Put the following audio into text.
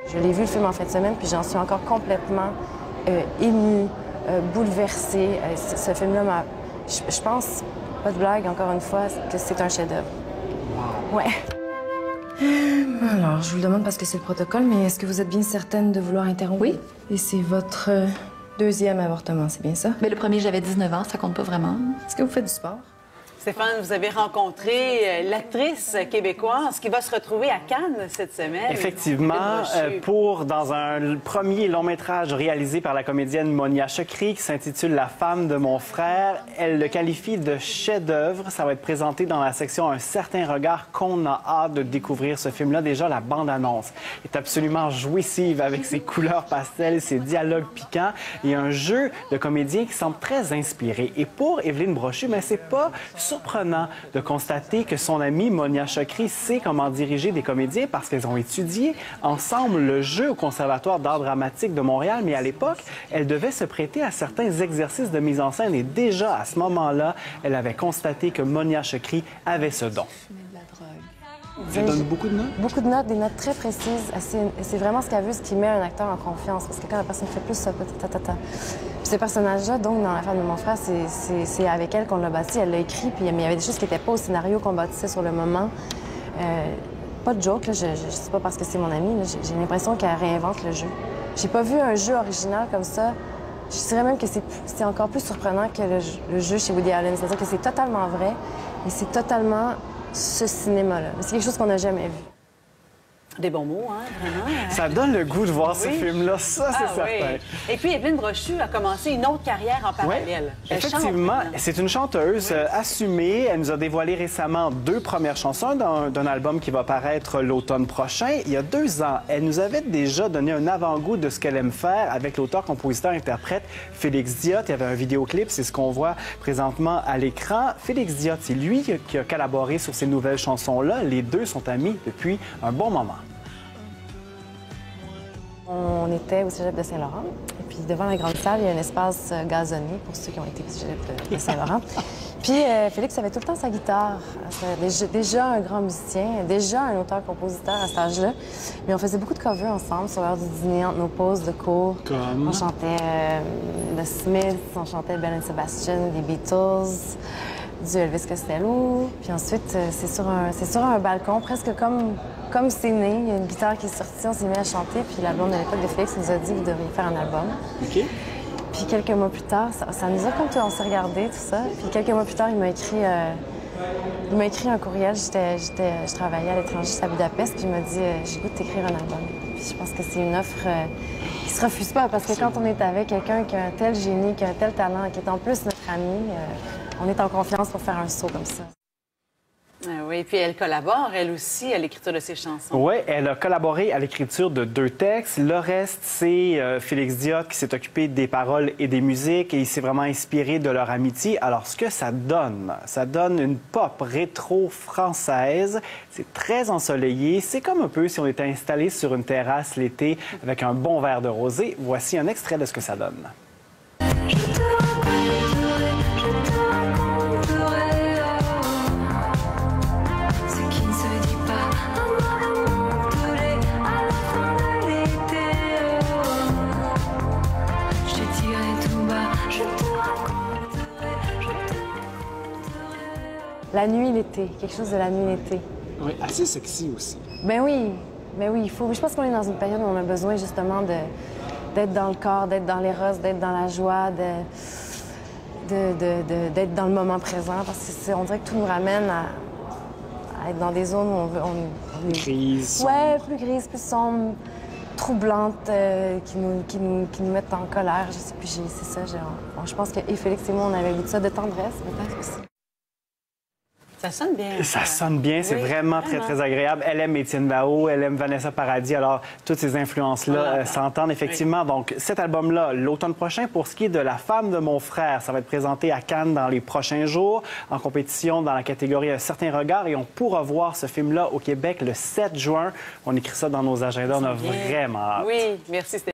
Je l'ai vu le film en fin de semaine, puis j'en suis encore complètement émue, bouleversée. Ce film-là m'a... Je pense, pas de blague, encore une fois, que c'est un chef-d'œuvre. Wow. Ouais. Alors, je vous le demande parce que c'est le protocole, mais est-ce que vous êtes bien certaine de vouloir interrompre? Oui. Et c'est votre deuxième avortement, c'est bien ça? Mais le premier, j'avais 19 ans, ça compte pas vraiment. Est-ce que vous faites du sport? Stéphane, vous avez rencontré l'actrice québécoise qui va se retrouver à Cannes cette semaine. Effectivement, dans un premier long-métrage réalisé par la comédienne Monia Chokri qui s'intitule La femme de mon frère. Elle le qualifie de chef-d'œuvre. Ça va être présenté dans la section Un certain regard qu'on a hâte de découvrir ce film-là. Déjà, la bande-annonce est absolument jouissive avec ses couleurs pastel, ses dialogues piquants et un jeu de comédien qui semble très inspiré. Et pour Évelyne Brochu, mais c'est pas surprenant de constater que son amie Monia Chokri sait comment diriger des comédiens parce qu'elles ont étudié ensemble le jeu au Conservatoire d'art dramatique de Montréal, mais à l'époque, elle devait se prêter à certains exercices de mise en scène et déjà à ce moment-là, elle avait constaté que Monia Chokri avait ce don. Elle donne beaucoup de notes? Beaucoup de notes, des notes très précises. C'est vraiment ce qu'elle veut, ce qui met un acteur en confiance. Parce que quand la personne fait plus ça, Puis ce personnage-là, donc, dans La femme de mon frère, c'est avec elle qu'on l'a bâti. Elle l'a écrit, puis il y avait des choses qui n'étaient pas au scénario qu'on bâtissait sur le moment. Pas de joke, là, je sais pas parce que c'est mon amie, j'ai l'impression qu'elle réinvente le jeu. J'ai pas vu un jeu original comme ça. Je dirais même que c'est encore plus surprenant que le jeu chez Woody Allen. C'est-à-dire que c'est totalement vrai et c'est totalement ce cinéma-là. C'est quelque chose qu'on n'a jamais vu. Des bons mots, hein, vraiment. Ça donne le goût de voir ce film-là, ça, c'est certain. Oui. Et puis, Évelyne Brochu a commencé une autre carrière en parallèle. Oui, effectivement, c'est une chanteuse assumée. Elle nous a dévoilé récemment 2 premières chansons d'un album qui va paraître l'automne prochain. Il y a 2 ans, elle nous avait déjà donné un avant-goût de ce qu'elle aime faire avec l'auteur, compositeur, interprète Félix Diot. Il y avait un vidéoclip, c'est ce qu'on voit présentement à l'écran. Félix Diot, c'est lui qui a collaboré sur ces nouvelles chansons-là. Les deux sont amis depuis un bon moment. On était au cégep de Saint-Laurent, et puis devant la grande salle, il y a un espace gazonné pour ceux qui ont été au cégep de Saint-Laurent. Puis Félix avait tout le temps sa guitare. Déjà un grand musicien, déjà un auteur-compositeur à cet âge-là. Mais on faisait beaucoup de covers ensemble sur l'heure du dîner, entre nos pauses de cours. Comme? On chantait The Smiths, on chantait Belle and Sebastian, les Beatles, du Elvis Costello. Puis ensuite, c'est sur un balcon, presque comme c'est né. Il y a une guitare qui est sortie, on s'est mis à chanter. Puis la blonde de l'époque de Félix nous a dit « Vous devriez faire un album. » OK. Puis quelques mois plus tard, ça nous a comme on s'est regardé, tout ça. Puis quelques mois plus tard, il m'a écrit un courriel. Je travaillais à l'étranger, à Budapest, puis il m'a dit j'ai goût de t'écrire un album. Puis je pense que c'est une offre qui se refuse pas, parce que quand on est avec quelqu'un qui a un tel génie, qui a un tel talent, qui est en plus notre ami, on est en confiance pour faire un saut comme ça. Oui, et puis elle collabore, elle aussi, à l'écriture de ses chansons. Oui, elle a collaboré à l'écriture de 2 textes. Le reste, c'est Félix Diot qui s'est occupé des paroles et des musiques et il s'est vraiment inspiré de leur amitié. Alors, ce que ça donne une pop rétro française. C'est très ensoleillé. C'est comme un peu si on était installé sur une terrasse l'été avec un bon verre de rosé. Voici un extrait de ce que ça donne. La nuit, l'été, quelque chose de la nuit, l'été. Oui, assez sexy aussi. Ben oui, il faut. Je pense qu'on est dans une période où on a besoin justement d'être dans le corps, d'être dans l'éros, d'être dans la joie, d'être dans le moment présent, parce que on dirait que tout nous ramène à être dans des zones où on est... Grise. Ouais, plus grise, plus sombre, troublantes, qui nous mettent en colère. Je sais plus, c'est ça. Je pense que Félix et moi, on avait le goût de ça, de tendresse, peut-être aussi. Ça sonne bien. Ça sonne bien, c'est vraiment très agréable. Elle aime Étienne Dao, elle aime Vanessa Paradis, alors toutes ces influences-là s'entendent effectivement. Oui. Donc cet album-là, l'automne prochain, pour ce qui est de La femme de mon frère, ça va être présenté à Cannes dans les prochains jours, en compétition dans la catégorie Un certain regard, et on pourra voir ce film-là au Québec le 7 juin. On écrit ça dans nos agendas, on a vraiment hâte. Oui, merci Stéphane.